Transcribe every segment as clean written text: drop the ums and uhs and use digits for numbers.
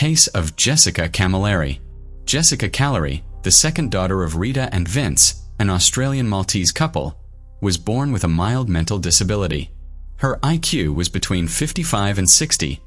case of Jessica Camilleri. Jessica Camilleri, the second daughter of Rita and Vince, an Australian-Maltese couple, was born with a mild mental disability. Her IQ was between 55 and 60,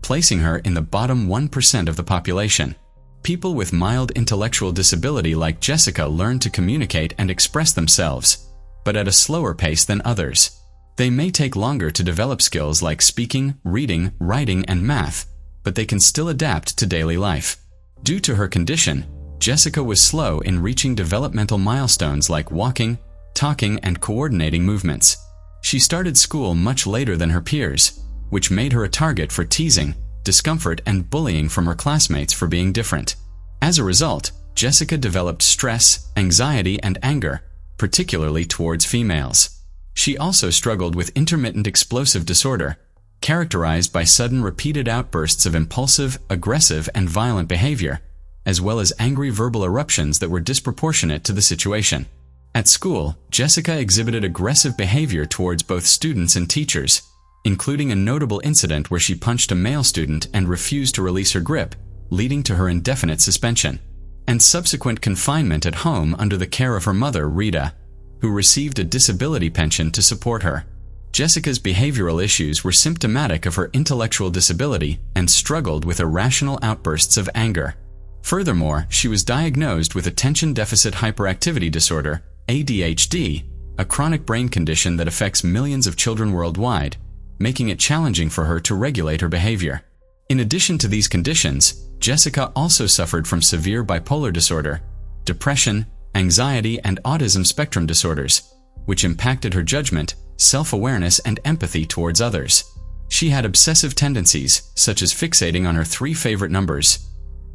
placing her in the bottom 1% of the population. People with mild intellectual disability like Jessica learn to communicate and express themselves, but at a slower pace than others. They may take longer to develop skills like speaking, reading, writing, and math, but they can still adapt to daily life. Due to her condition, Jessica was slow in reaching developmental milestones like walking, talking, and coordinating movements. She started school much later than her peers, which made her a target for teasing, discomfort, and bullying from her classmates for being different. As a result, Jessica developed stress, anxiety, and anger, particularly towards females. She also struggled with intermittent explosive disorder, characterized by sudden repeated outbursts of impulsive, aggressive, and violent behavior, as well as angry verbal eruptions that were disproportionate to the situation. At school, Jessica exhibited aggressive behavior towards both students and teachers, including a notable incident where she punched a male student and refused to release her grip, leading to her indefinite suspension, and subsequent confinement at home under the care of her mother, Rita, who received a disability pension to support her. Jessica's behavioral issues were symptomatic of her intellectual disability and struggled with irrational outbursts of anger. Furthermore, she was diagnosed with attention deficit hyperactivity disorder, ADHD, a chronic brain condition that affects millions of children worldwide, making it challenging for her to regulate her behavior. In addition to these conditions, Jessica also suffered from severe bipolar disorder, depression, anxiety, and autism spectrum disorders, which impacted her judgment, self-awareness, and empathy towards others. She had obsessive tendencies, such as fixating on her three favorite numbers,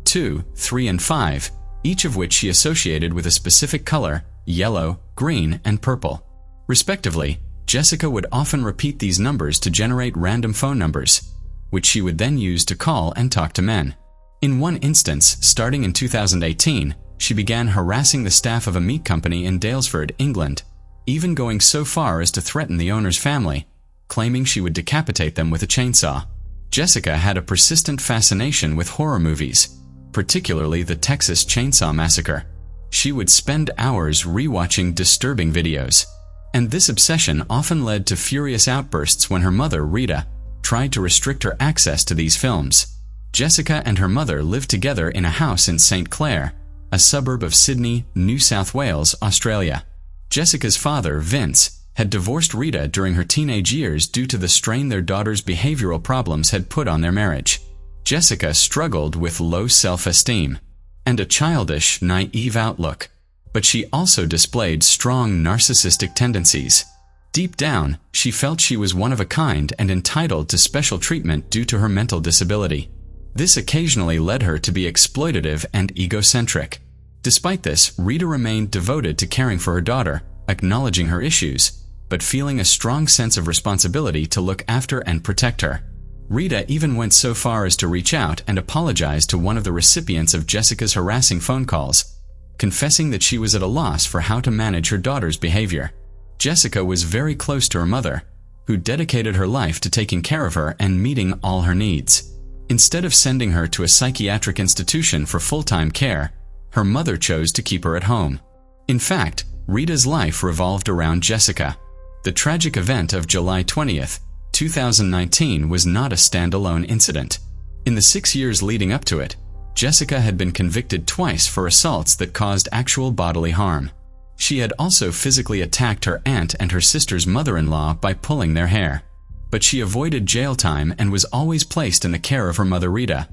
2, 3, and 5, each of which she associated with a specific color, yellow, green, and purple. Respectively, Jessica would often repeat these numbers to generate random phone numbers, which she would then use to call and talk to men. In one instance, starting in 2018, she began harassing the staff of a meat company in Daylesford, England, even going so far as to threaten the owner's family, claiming she would decapitate them with a chainsaw. Jessica had a persistent fascination with horror movies, particularly the Texas Chainsaw Massacre. She would spend hours rewatching disturbing videos, and this obsession often led to furious outbursts when her mother, Rita, tried to restrict her access to these films. Jessica and her mother lived together in a house in St. Clair, a suburb of Sydney, New South Wales, Australia. Jessica's father, Vince, had divorced Rita during her teenage years due to the strain their daughter's behavioral problems had put on their marriage. Jessica struggled with low self-esteem and a childish, naive outlook, but she also displayed strong narcissistic tendencies. Deep down, she felt she was one of a kind and entitled to special treatment due to her mental disability. This occasionally led her to be exploitative and egocentric. Despite this, Rita remained devoted to caring for her daughter, acknowledging her issues, but feeling a strong sense of responsibility to look after and protect her. Rita even went so far as to reach out and apologize to one of the recipients of Jessica's harassing phone calls, confessing that she was at a loss for how to manage her daughter's behavior. Jessica was very close to her mother, who dedicated her life to taking care of her and meeting all her needs. Instead of sending her to a psychiatric institution for full-time care, her mother chose to keep her at home. In fact, Rita's life revolved around Jessica. The tragic event of July 20th, 2019 was not a standalone incident. In the 6 years leading up to it, Jessica had been convicted twice for assaults that caused actual bodily harm. She had also physically attacked her aunt and her sister's mother-in-law by pulling their hair. But she avoided jail time and was always placed in the care of her mother Rita,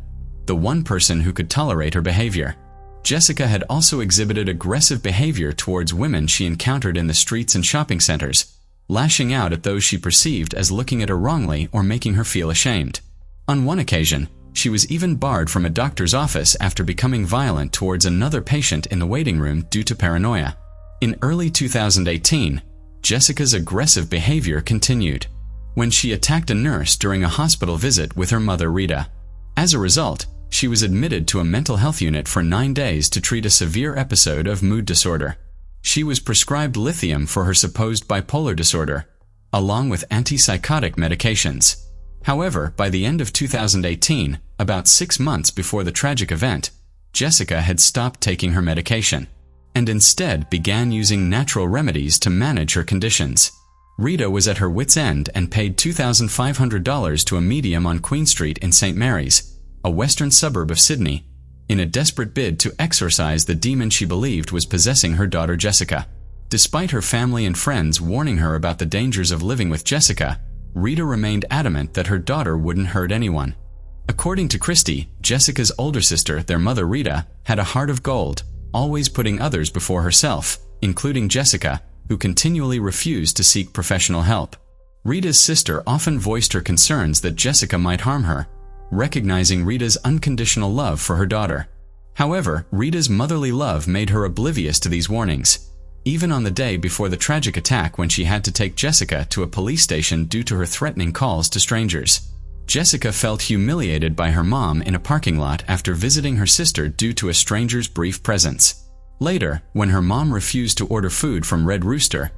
the one person who could tolerate her behavior. Jessica had also exhibited aggressive behavior towards women she encountered in the streets and shopping centers, lashing out at those she perceived as looking at her wrongly or making her feel ashamed. On one occasion, she was even barred from a doctor's office after becoming violent towards another patient in the waiting room due to paranoia. In early 2018, Jessica's aggressive behavior continued when she attacked a nurse during a hospital visit with her mother Rita. As a result, she was admitted to a mental health unit for 9 days to treat a severe episode of mood disorder. She was prescribed lithium for her supposed bipolar disorder, along with antipsychotic medications. However, by the end of 2018, about 6 months before the tragic event, Jessica had stopped taking her medication and instead began using natural remedies to manage her conditions. Rita was at her wit's end and paid $2,500 to a medium on Queen Street in St. Mary's, a western suburb of Sydney, in a desperate bid to exorcise the demon she believed was possessing her daughter Jessica. Despite her family and friends warning her about the dangers of living with Jessica, Rita remained adamant that her daughter wouldn't hurt anyone. According to Christy, Jessica's older sister, their mother Rita, had a heart of gold, always putting others before herself, including Jessica, who continually refused to seek professional help. Rita's sister often voiced her concerns that Jessica might harm her, recognizing Rita's unconditional love for her daughter. However, Rita's motherly love made her oblivious to these warnings, even on the day before the tragic attack when she had to take Jessica to a police station due to her threatening calls to strangers. Jessica felt humiliated by her mom in a parking lot after visiting her sister due to a stranger's brief presence. Later, when her mom refused to order food from Red Rooster,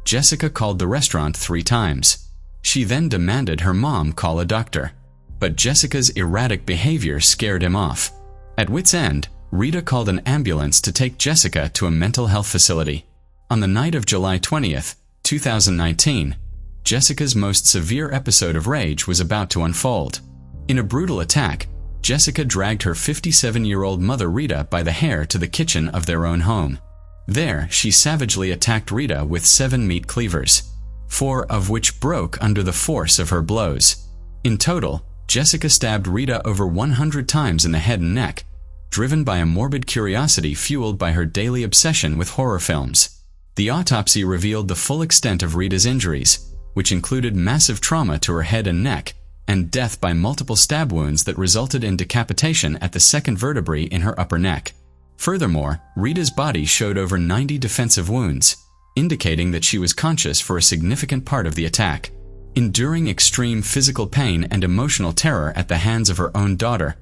Jessica called the restaurant 3 times. She then demanded her mom call a doctor. But Jessica's erratic behavior scared him off. At wit's end, Rita called an ambulance to take Jessica to a mental health facility. On the night of July 20th, 2019, Jessica's most severe episode of rage was about to unfold. In a brutal attack, Jessica dragged her 57-year-old mother Rita by the hair to the kitchen of their own home. There, she savagely attacked Rita with 7 meat cleavers, 4 of which broke under the force of her blows. In total, Jessica stabbed Rita over 100 times in the head and neck, driven by a morbid curiosity fueled by her daily obsession with horror films. The autopsy revealed the full extent of Rita's injuries, which included massive trauma to her head and neck, and death by multiple stab wounds that resulted in decapitation at the second vertebrae in her upper neck. Furthermore, Rita's body showed over 90 defensive wounds, indicating that she was conscious for a significant part of the attack. Enduring extreme physical pain and emotional terror at the hands of her own daughter,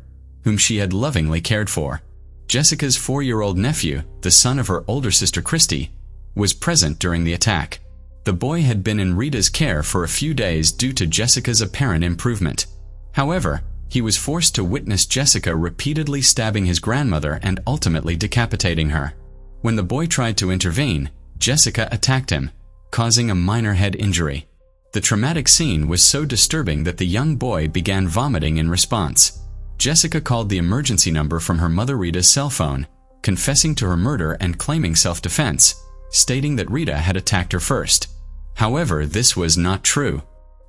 whom she had lovingly cared for. Jessica's 4-year-old nephew, the son of her older sister Christy, was present during the attack. The boy had been in Rita's care for a few days due to Jessica's apparent improvement. However, he was forced to witness Jessica repeatedly stabbing his grandmother and ultimately decapitating her. When the boy tried to intervene, Jessica attacked him, causing a minor head injury. The traumatic scene was so disturbing that the young boy began vomiting in response. Jessica called the emergency number from her mother Rita's cell phone, confessing to her murder and claiming self-defense, stating that Rita had attacked her first. However, this was not true,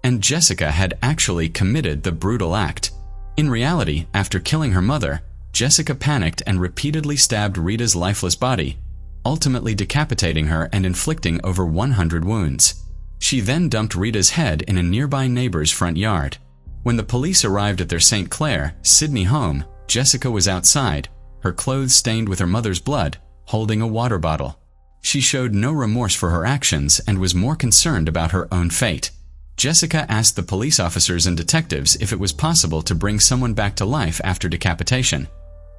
and Jessica had actually committed the brutal act. In reality, after killing her mother, Jessica panicked and repeatedly stabbed Rita's lifeless body, ultimately decapitating her and inflicting over 100 wounds. She then dumped Rita's head in a nearby neighbor's front yard. When the police arrived at their St. Clair, Sydney home, Jessica was outside, her clothes stained with her mother's blood, holding a water bottle. She showed no remorse for her actions and was more concerned about her own fate. Jessica asked the police officers and detectives if it was possible to bring someone back to life after decapitation,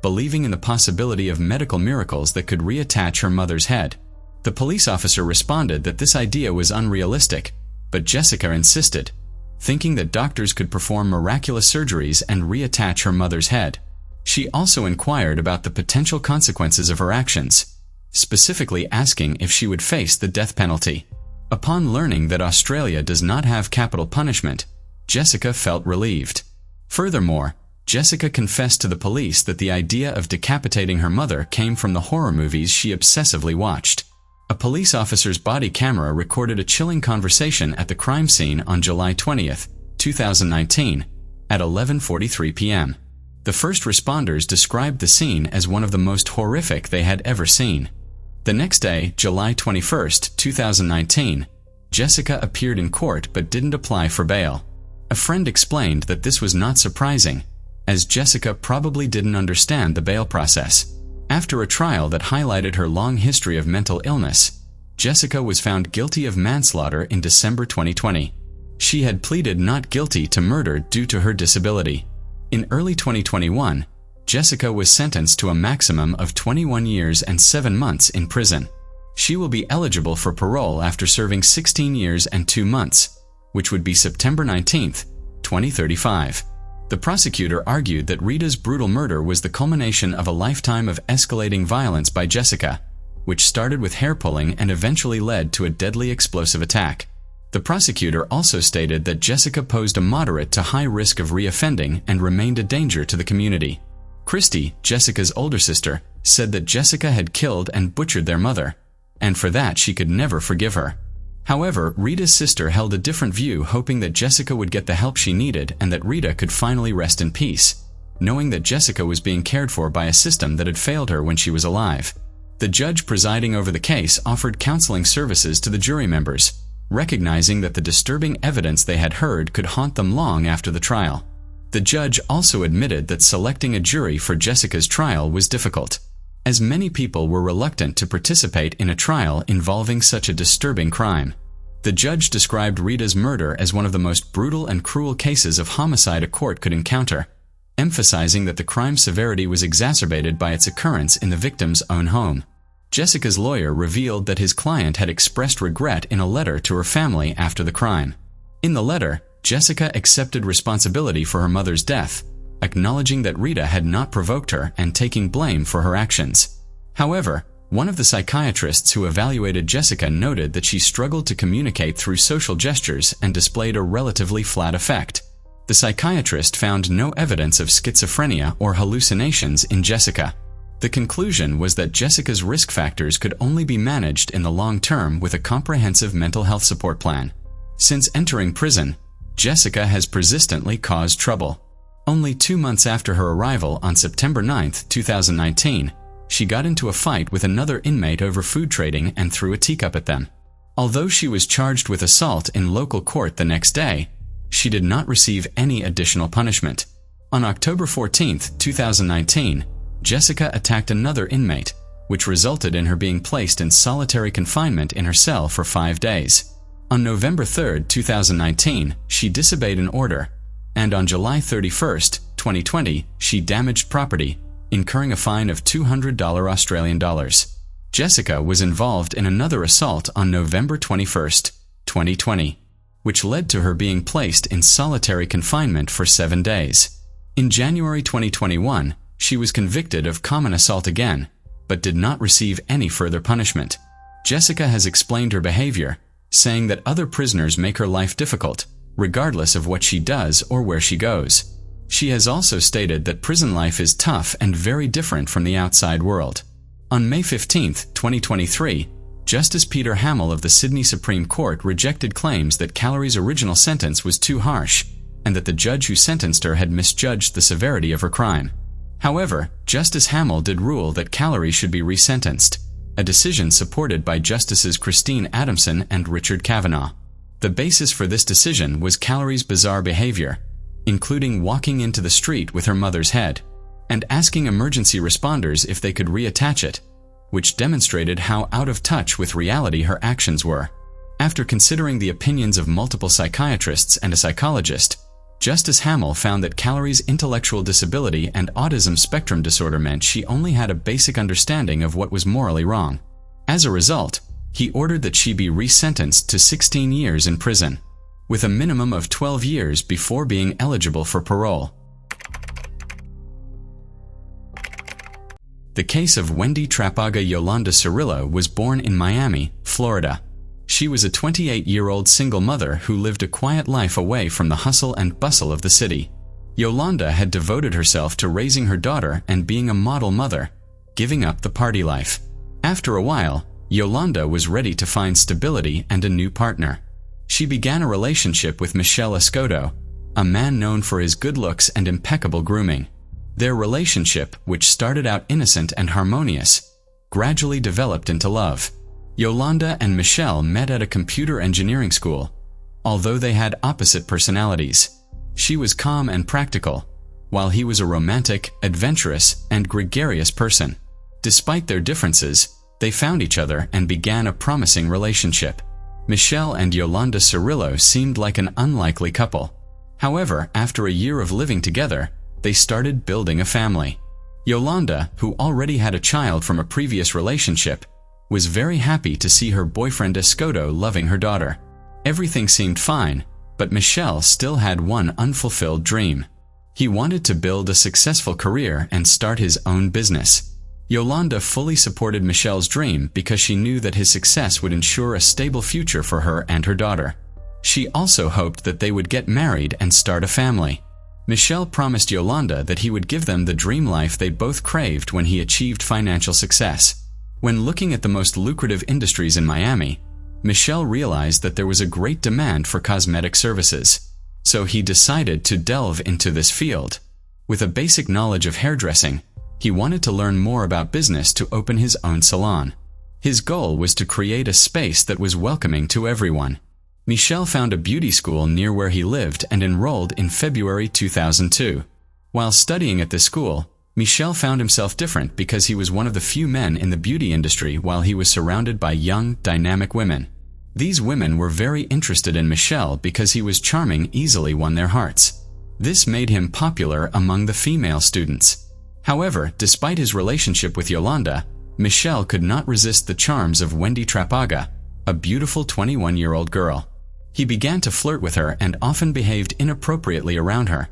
believing in the possibility of medical miracles that could reattach her mother's head. The police officer responded that this idea was unrealistic, but Jessica insisted, thinking that doctors could perform miraculous surgeries and reattach her mother's head. She also inquired about the potential consequences of her actions, specifically asking if she would face the death penalty. Upon learning that Australia does not have capital punishment, Jessica felt relieved. Furthermore, Jessica confessed to the police that the idea of decapitating her mother came from the horror movies she obsessively watched. A police officer's body camera recorded a chilling conversation at the crime scene on July 20th, 2019, at 11:43 p.m. The first responders described the scene as one of the most horrific they had ever seen. The next day, July 21st, 2019, Jessica appeared in court but didn't apply for bail. A friend explained that this was not surprising, as Jessica probably didn't understand the bail process. After a trial that highlighted her long history of mental illness, Jessica was found guilty of manslaughter in December 2020. She had pleaded not guilty to murder due to her disability. In early 2021, Jessica was sentenced to a maximum of 21 years and 7 months in prison. She will be eligible for parole after serving 16 years and 2 months, which would be September 19, 2035. The prosecutor argued that Rita's brutal murder was the culmination of a lifetime of escalating violence by Jessica, which started with hair-pulling and eventually led to a deadly explosive attack. The prosecutor also stated that Jessica posed a moderate to high risk of reoffending and remained a danger to the community. Christy, Jessica's older sister, said that Jessica had killed and butchered their mother, and for that she could never forgive her. However, Rita's sister held a different view, hoping that Jessica would get the help she needed and that Rita could finally rest in peace, knowing that Jessica was being cared for by a system that had failed her when she was alive. The judge presiding over the case offered counseling services to the jury members, recognizing that the disturbing evidence they had heard could haunt them long after the trial. The judge also admitted that selecting a jury for Jessica's trial was difficult, as many people were reluctant to participate in a trial involving such a disturbing crime. The judge described Rita's murder as one of the most brutal and cruel cases of homicide a court could encounter, emphasizing that the crime's severity was exacerbated by its occurrence in the victim's own home. Jessica's lawyer revealed that his client had expressed regret in a letter to her family after the crime. In the letter, Jessica accepted responsibility for her mother's death, acknowledging that Rita had not provoked her and taking blame for her actions. However, one of the psychiatrists who evaluated Jessica noted that she struggled to communicate through social gestures and displayed a relatively flat affect. The psychiatrist found no evidence of schizophrenia or hallucinations in Jessica. The conclusion was that Jessica's risk factors could only be managed in the long term with a comprehensive mental health support plan. Since entering prison, Jessica has persistently caused trouble. Only 2 months after her arrival on September 9, 2019, she got into a fight with another inmate over food trading and threw a teacup at them. Although she was charged with assault in local court the next day, she did not receive any additional punishment. On October 14, 2019, Jessica attacked another inmate, which resulted in her being placed in solitary confinement in her cell for 5 days. On November 3, 2019, she disobeyed an order, and on July 31, 2020, she damaged property, incurring a fine of $200 Australian dollars. Jessica was involved in another assault on November 21, 2020, which led to her being placed in solitary confinement for 7 days. In January 2021, she was convicted of common assault again, but did not receive any further punishment. Jessica has explained her behavior, saying that other prisoners make her life difficult, regardless of what she does or where she goes. She has also stated that prison life is tough and very different from the outside world. On May 15, 2023, Justice Peter Hamill of the Sydney Supreme Court rejected claims that Callery's original sentence was too harsh, and that the judge who sentenced her had misjudged the severity of her crime. However, Justice Hamill did rule that Callery should be resentenced, a decision supported by Justices Christine Adamson and Richard Kavanaugh. The basis for this decision was Callery's bizarre behavior, including walking into the street with her mother's head, and asking emergency responders if they could reattach it, which demonstrated how out of touch with reality her actions were. After considering the opinions of multiple psychiatrists and a psychologist, Justice Hamill found that Callery's intellectual disability and autism spectrum disorder meant she only had a basic understanding of what was morally wrong. As a result, he ordered that she be resentenced to 16 years in prison, with a minimum of 12 years before being eligible for parole. The case of Wendy Trapaga Yolanda Cirillo was born in Miami, Florida. She was a 28-year-old single mother who lived a quiet life away from the hustle and bustle of the city. Yolanda had devoted herself to raising her daughter and being a model mother, giving up the party life. After a while, Yolanda was ready to find stability and a new partner. She began a relationship with Michelle Escoto, a man known for his good looks and impeccable grooming. Their relationship, which started out innocent and harmonious, gradually developed into love. Yolanda and Michelle met at a computer engineering school, although they had opposite personalities. She was calm and practical, while he was a romantic, adventurous, and gregarious person. Despite their differences, they found each other and began a promising relationship. Michelle and Yolanda Cirillo seemed like an unlikely couple. However, after a year of living together, they started building a family. Yolanda, who already had a child from a previous relationship, was very happy to see her boyfriend Escoto loving her daughter. Everything seemed fine, but Michelle still had one unfulfilled dream. He wanted to build a successful career and start his own business. Yolanda fully supported Michelle's dream because she knew that his success would ensure a stable future for her and her daughter. She also hoped that they would get married and start a family. Michel promised Yolanda that he would give them the dream life they both craved when he achieved financial success. When looking at the most lucrative industries in Miami, Michel realized that there was a great demand for cosmetic services. So he decided to delve into this field. With a basic knowledge of hairdressing, he wanted to learn more about business to open his own salon. His goal was to create a space that was welcoming to everyone. Michel found a beauty school near where he lived and enrolled in February 2002. While studying at this school, Michel found himself different because he was one of the few men in the beauty industry while he was surrounded by young, dynamic women. These women were very interested in Michel because he was charming, easily won their hearts. This made him popular among the female students. However, despite his relationship with Yolanda, Michel could not resist the charms of Wendy Trapaga, a beautiful 21-year-old girl. He began to flirt with her and often behaved inappropriately around her.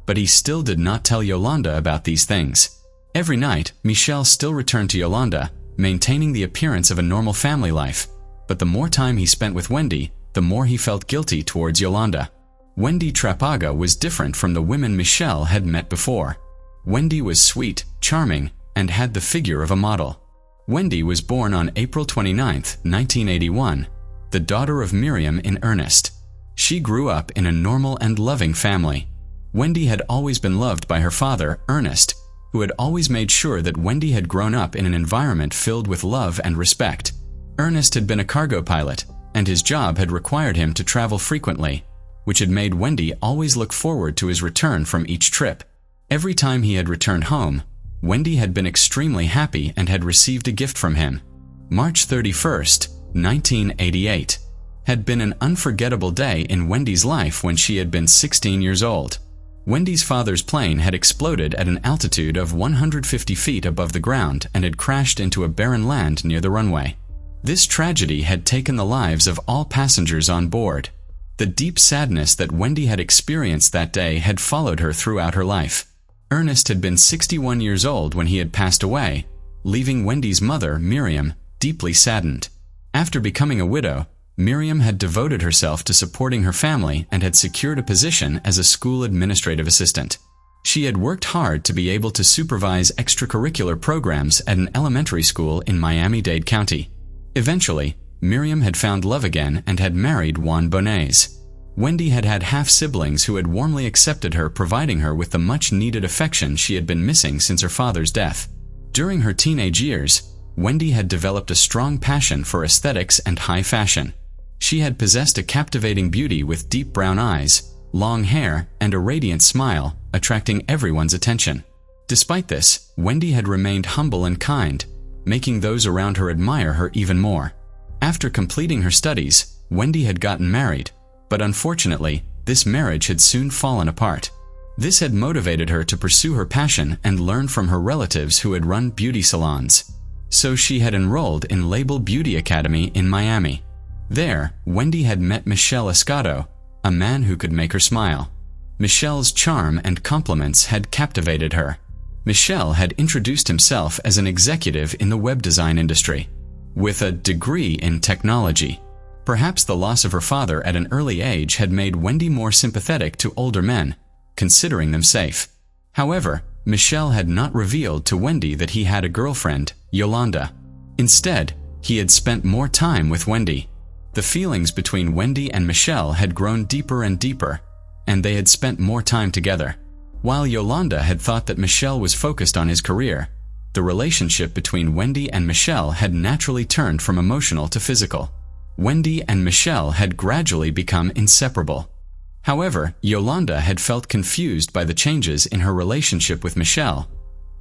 But he still did not tell Yolanda about these things. Every night, Michel still returned to Yolanda, maintaining the appearance of a normal family life. But the more time he spent with Wendy, the more he felt guilty towards Yolanda. Wendy Trapaga was different from the women Michel had met before. Wendy was sweet, charming, and had the figure of a model. Wendy was born on April 29, 1981, the daughter of Miriam and Ernest. She grew up in a normal and loving family. Wendy had always been loved by her father, Ernest, who had always made sure that Wendy had grown up in an environment filled with love and respect. Ernest had been a cargo pilot, and his job had required him to travel frequently, which had made Wendy always look forward to his return from each trip. Every time he had returned home, Wendy had been extremely happy and had received a gift from him. March 31, 1988, had been an unforgettable day in Wendy's life when she had been 16 years old. Wendy's father's plane had exploded at an altitude of 150 feet above the ground and had crashed into a barren land near the runway. This tragedy had taken the lives of all passengers on board. The deep sadness that Wendy had experienced that day had followed her throughout her life. Ernest had been 61 years old when he had passed away, leaving Wendy's mother, Miriam, deeply saddened. After becoming a widow, Miriam had devoted herself to supporting her family and had secured a position as a school administrative assistant. She had worked hard to be able to supervise extracurricular programs at an elementary school in Miami-Dade County. Eventually, Miriam had found love again and had married Juan Bonet. Wendy had had half-siblings who had warmly accepted her, providing her with the much-needed affection she had been missing since her father's death. During her teenage years, Wendy had developed a strong passion for aesthetics and high fashion. She had possessed a captivating beauty with deep brown eyes, long hair, and a radiant smile, attracting everyone's attention. Despite this, Wendy had remained humble and kind, making those around her admire her even more. After completing her studies, Wendy had gotten married, but unfortunately, this marriage had soon fallen apart. This had motivated her to pursue her passion and learn from her relatives who had run beauty salons. So she had enrolled in Label Beauty Academy in Miami. There, Wendy had met Michel Escato, a man who could make her smile. Michel's charm and compliments had captivated her. Michel had introduced himself as an executive in the web design industry, with a degree in technology. Perhaps the loss of her father at an early age had made Wendy more sympathetic to older men, considering them safe. However, Michel had not revealed to Wendy that he had a girlfriend, Yolanda. Instead, he had spent more time with Wendy. The feelings between Wendy and Michel had grown deeper and deeper, and they had spent more time together. While Yolanda had thought that Michel was focused on his career, the relationship between Wendy and Michel had naturally turned from emotional to physical. Wendy and Michel had gradually become inseparable. However, Yolanda had felt confused by the changes in her relationship with Michel,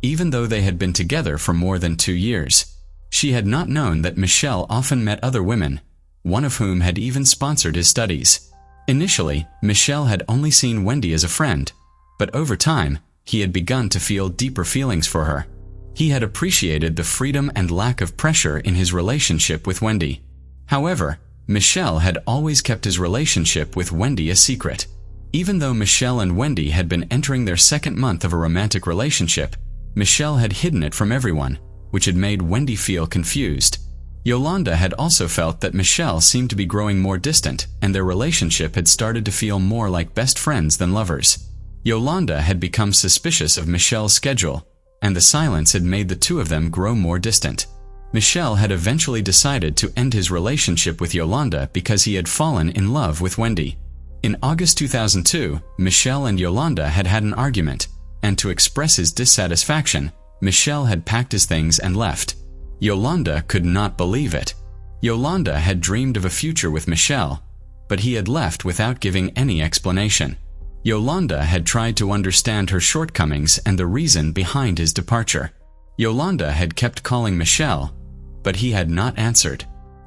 even though they had been together for more than 2 years. She had not known that Michel often met other women, one of whom had even sponsored his studies. Initially, Michel had only seen Wendy as a friend, but over time, he had begun to feel deeper feelings for her. He had appreciated the freedom and lack of pressure in his relationship with Wendy. However, Michel had always kept his relationship with Wendy a secret. Even though Michelle and Wendy had been entering their second month of a romantic relationship, Michelle had hidden it from everyone, which had made Wendy feel confused. Yolanda had also felt that Michelle seemed to be growing more distant, and their relationship had started to feel more like best friends than lovers. Yolanda had become suspicious of Michelle's schedule, and the silence had made the two of them grow more distant. Michelle had eventually decided to end his relationship with Yolanda because he had fallen in love with Wendy. In August 2002, Michelle and Yolanda had had an argument, and to express his dissatisfaction, Michelle had packed his things and left. Yolanda could not believe it. Yolanda had dreamed of a future with Michelle, but he had left without giving any explanation. Yolanda had tried to understand her shortcomings and the reason behind his departure. Yolanda had kept calling Michelle, but he had not answered.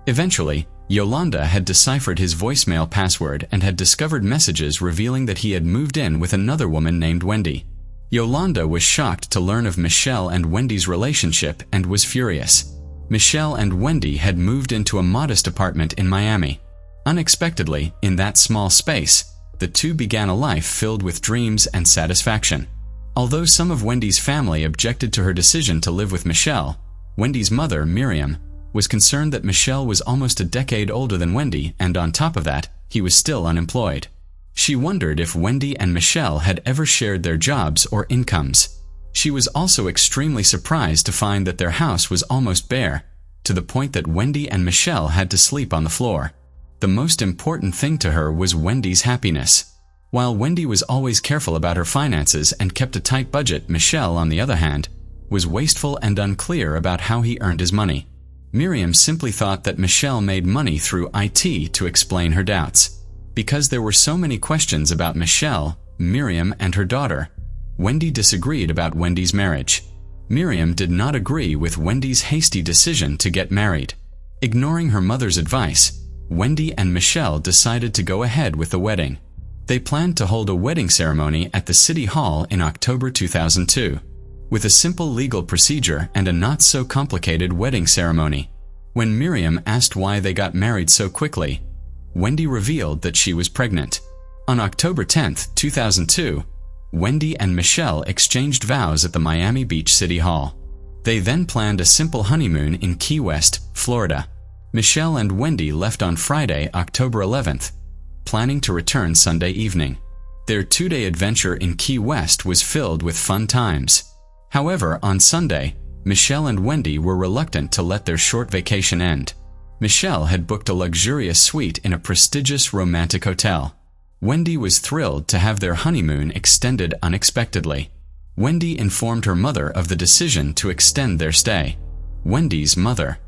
Eventually, Yolanda had deciphered his voicemail password and had discovered messages revealing that he had moved in with another woman named Wendy. Yolanda was shocked to learn of Michelle and Wendy's relationship and was furious. Michelle and Wendy had moved into a modest apartment in Miami. Unexpectedly, in that small space, the two began a life filled with dreams and satisfaction. Although some of Wendy's family objected to her decision to live with Michelle, Wendy's mother, Miriam, was concerned that Michelle was almost a decade older than Wendy, and on top of that, he was still unemployed. She wondered if Wendy and Michelle had ever shared their jobs or incomes. She was also extremely surprised to find that their house was almost bare, to the point that Wendy and Michelle had to sleep on the floor. The most important thing to her was Wendy's happiness. While Wendy was always careful about her finances and kept a tight budget, Michelle, on the other hand, was wasteful and unclear about how he earned his money. Miriam simply thought that Michelle made money through IT to explain her doubts. Because there were so many questions about Michelle, Miriam, and her daughter, Wendy disagreed about Wendy's marriage. Miriam did not agree with Wendy's hasty decision to get married. Ignoring her mother's advice, Wendy and Michelle decided to go ahead with the wedding. They planned to hold a wedding ceremony at the City Hall in October 2002, with a simple legal procedure and a not-so-complicated wedding ceremony. When Miriam asked why they got married so quickly, Wendy revealed that she was pregnant. On October 10, 2002, Wendy and Michelle exchanged vows at the Miami Beach City Hall. They then planned a simple honeymoon in Key West, Florida. Michelle and Wendy left on Friday, October 11th, planning to return Sunday evening. Their two-day adventure in Key West was filled with fun times. However, on Sunday, Michelle and Wendy were reluctant to let their short vacation end. Michelle had booked a luxurious suite in a prestigious romantic hotel. Wendy was thrilled to have their honeymoon extended unexpectedly. Wendy informed her mother of the decision to extend their stay. Wendy's mother,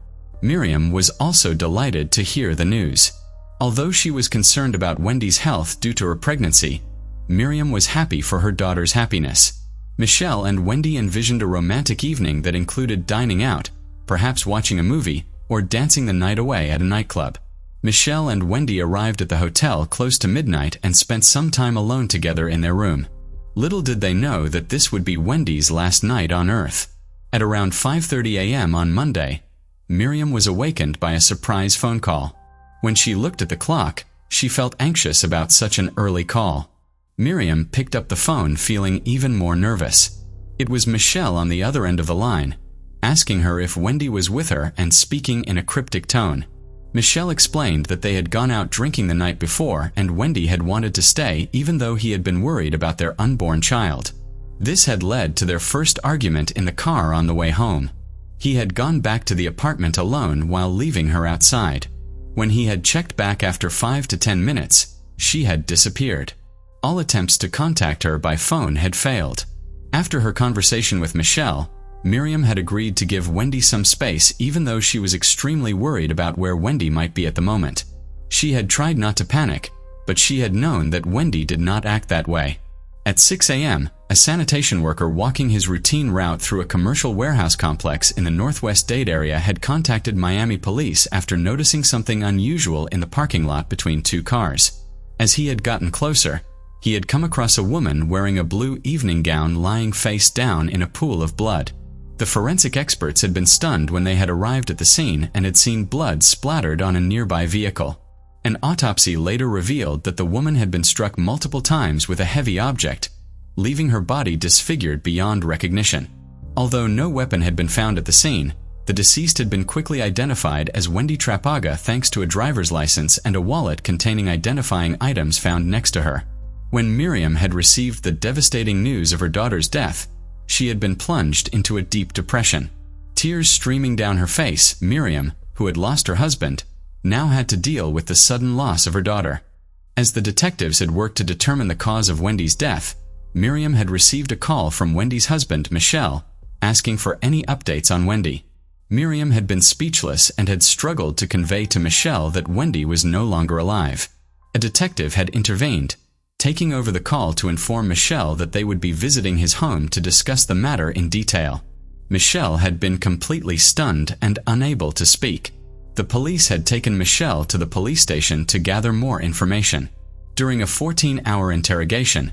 Miriam, was also delighted to hear the news. Although she was concerned about Wendy's health due to her pregnancy, Miriam was happy for her daughter's happiness. Michelle and Wendy envisioned a romantic evening that included dining out, perhaps watching a movie, or dancing the night away at a nightclub. Michelle and Wendy arrived at the hotel close to midnight and spent some time alone together in their room. Little did they know that this would be Wendy's last night on Earth. At around 5:30 a.m. on Monday, Miriam was awakened by a surprise phone call. When she looked at the clock, she felt anxious about such an early call. Miriam picked up the phone feeling even more nervous. It was Michelle on the other end of the line, asking her if Wendy was with her and speaking in a cryptic tone. Michelle explained that they had gone out drinking the night before and Wendy had wanted to stay even though he had been worried about their unborn child. This had led to their first argument in the car on the way home. He had gone back to the apartment alone while leaving her outside. When he had checked back after 5 to 10 minutes, she had disappeared. All attempts to contact her by phone had failed. After her conversation with Michelle, Miriam had agreed to give Wendy some space even though she was extremely worried about where Wendy might be at the moment. She had tried not to panic, but she had known that Wendy did not act that way. At 6 a.m., a sanitation worker walking his routine route through a commercial warehouse complex in the Northwest Dade area had contacted Miami police after noticing something unusual in the parking lot between two cars. As he had gotten closer, he had come across a woman wearing a blue evening gown lying face down in a pool of blood. The forensic experts had been stunned when they had arrived at the scene and had seen blood splattered on a nearby vehicle. An autopsy later revealed that the woman had been struck multiple times with a heavy object, leaving her body disfigured beyond recognition. Although no weapon had been found at the scene, the deceased had been quickly identified as Wendy Trapaga thanks to a driver's license and a wallet containing identifying items found next to her. When Miriam had received the devastating news of her daughter's death, she had been plunged into a deep depression. Tears streaming down her face, Miriam, who had lost her husband, now had to deal with the sudden loss of her daughter. As the detectives had worked to determine the cause of Wendy's death, Miriam had received a call from Wendy's husband, Michel, asking for any updates on Wendy. Miriam had been speechless and had struggled to convey to Michel that Wendy was no longer alive. A detective had intervened, taking over the call to inform Michel that they would be visiting his home to discuss the matter in detail. Michel had been completely stunned and unable to speak. The police had taken Michel to the police station to gather more information. During a 14-hour interrogation,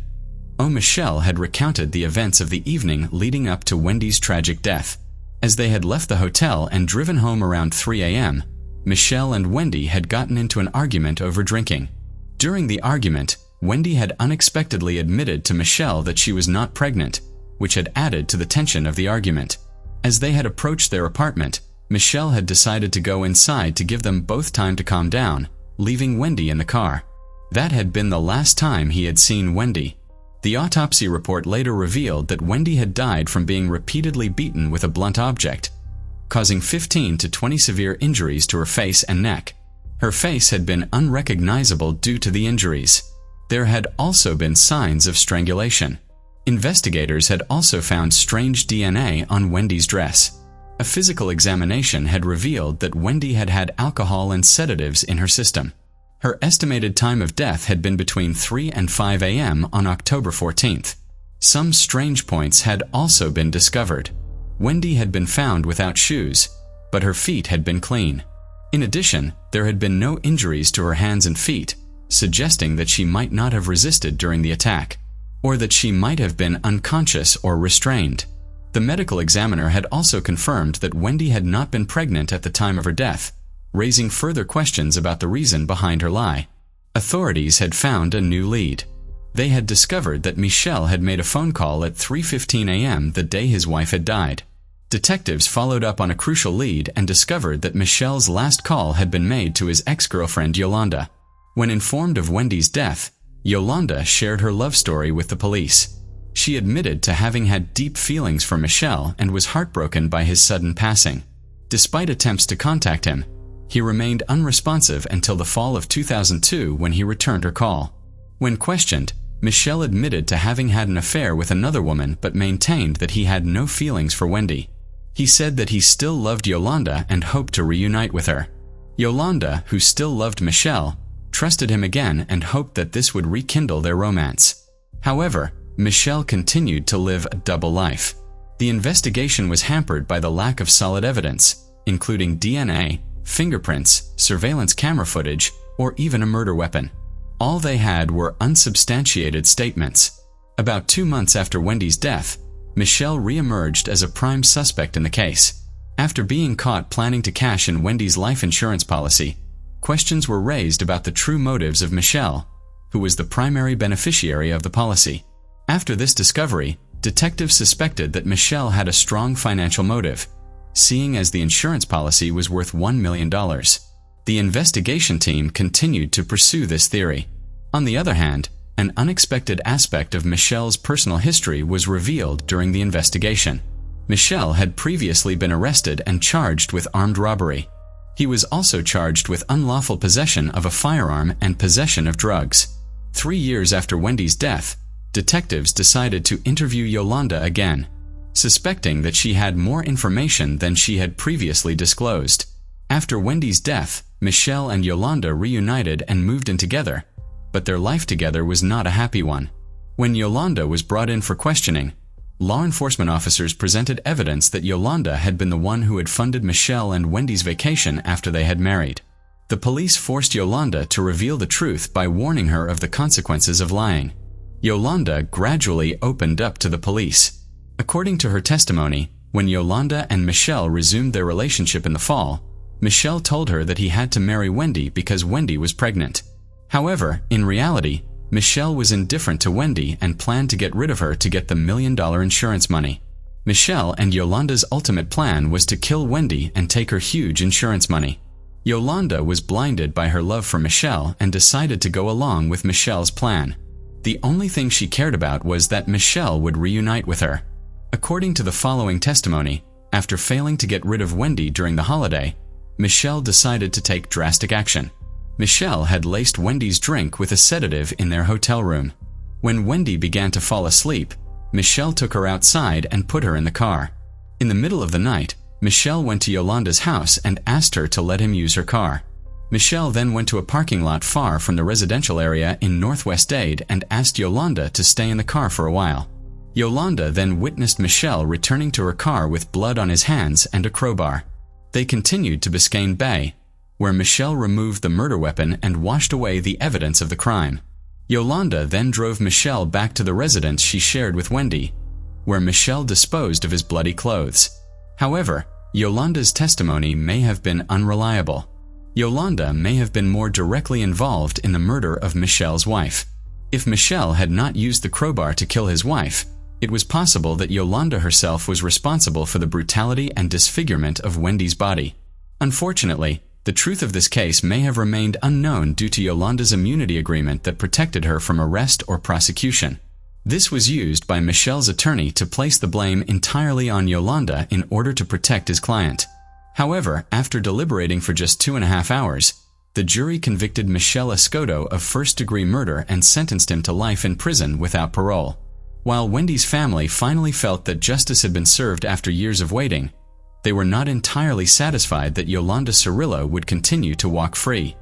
Michel had recounted the events of the evening leading up to Wendy's tragic death. As they had left the hotel and driven home around 3 a.m., Michel and Wendy had gotten into an argument over drinking. During the argument, Wendy had unexpectedly admitted to Michel that she was not pregnant, which had added to the tension of the argument. As they had approached their apartment, Michel had decided to go inside to give them both time to calm down, leaving Wendy in the car. That had been the last time he had seen Wendy. The autopsy report later revealed that Wendy had died from being repeatedly beaten with a blunt object, causing 15 to 20 severe injuries to her face and neck. Her face had been unrecognizable due to the injuries. There had also been signs of strangulation. Investigators had also found strange DNA on Wendy's dress. A physical examination had revealed that Wendy had had alcohol and sedatives in her system. Her estimated time of death had been between 3 and 5 a.m. on October 14th. Some strange points had also been discovered. Wendy had been found without shoes, but her feet had been clean. In addition, there had been no injuries to her hands and feet, suggesting that she might not have resisted during the attack, or that she might have been unconscious or restrained. The medical examiner had also confirmed that Wendy had not been pregnant at the time of her death, raising further questions about the reason behind her lie. Authorities had found a new lead. They had discovered that Michel had made a phone call at 3:15 a.m. the day his wife had died. Detectives followed up on a crucial lead and discovered that Michel's last call had been made to his ex-girlfriend Yolanda. When informed of Wendy's death, Yolanda shared her love story with the police. She admitted to having had deep feelings for Michel and was heartbroken by his sudden passing. Despite attempts to contact him, he remained unresponsive until the fall of 2002 when he returned her call. When questioned, Michel admitted to having had an affair with another woman but maintained that he had no feelings for Wendy. He said that he still loved Yolanda and hoped to reunite with her. Yolanda, who still loved Michel, trusted him again and hoped that this would rekindle their romance. However, Michel continued to live a double life. The investigation was hampered by the lack of solid evidence, including DNA, fingerprints, surveillance camera footage, or even a murder weapon. All they had were unsubstantiated statements. About 2 months after Wendy's death, Michel re-emerged as a prime suspect in the case. After being caught planning to cash in Wendy's life insurance policy, questions were raised about the true motives of Michel, who was the primary beneficiary of the policy. After this discovery, detectives suspected that Michel had a strong financial motive, seeing as the insurance policy was worth $1 million. The investigation team continued to pursue this theory. On the other hand, an unexpected aspect of Michel's personal history was revealed during the investigation. Michel had previously been arrested and charged with armed robbery. He was also charged with unlawful possession of a firearm and possession of drugs. 3 years after Wendy's death, detectives decided to interview Yolanda again, suspecting that she had more information than she had previously disclosed. After Wendy's death, Michel and Yolanda reunited and moved in together, but their life together was not a happy one. When Yolanda was brought in for questioning, law enforcement officers presented evidence that Yolanda had been the one who had funded Michel and Wendy's vacation after they had married. The police forced Yolanda to reveal the truth by warning her of the consequences of lying. Yolanda gradually opened up to the police. According to her testimony, when Yolanda and Michel resumed their relationship in the fall, Michelle told her that he had to marry Wendy because Wendy was pregnant. However, in reality, Michelle was indifferent to Wendy and planned to get rid of her to get the $1 million insurance money. Michelle and Yolanda's ultimate plan was to kill Wendy and take her huge insurance money. Yolanda was blinded by her love for Michelle and decided to go along with Michelle's plan. The only thing she cared about was that Michelle would reunite with her. According to the following testimony, after failing to get rid of Wendy during the holiday, Michelle decided to take drastic action. Michelle had laced Wendy's drink with a sedative in their hotel room. When Wendy began to fall asleep, Michelle took her outside and put her in the car. In the middle of the night, Michelle went to Yolanda's house and asked her to let him use her car. Michelle then went to a parking lot far from the residential area in Northwest Dade and asked Yolanda to stay in the car for a while. Yolanda then witnessed Michelle returning to her car with blood on his hands and a crowbar. They continued to Biscayne Bay, where Michelle removed the murder weapon and washed away the evidence of the crime. Yolanda then drove Michelle back to the residence she shared with Wendy, where Michelle disposed of his bloody clothes. However, Yolanda's testimony may have been unreliable. Yolanda may have been more directly involved in the murder of Michelle's wife. If Michelle had not used the crowbar to kill his wife, it was possible that Yolanda herself was responsible for the brutality and disfigurement of Wendy's body. Unfortunately, the truth of this case may have remained unknown due to Yolanda's immunity agreement that protected her from arrest or prosecution. This was used by Michelle's attorney to place the blame entirely on Yolanda in order to protect his client. However, after deliberating for just 2.5 hours, the jury convicted Michelle Escoto of first-degree murder and sentenced him to life in prison without parole. While Wendy's family finally felt that justice had been served after years of waiting, they were not entirely satisfied that Yolanda Cirillo would continue to walk free.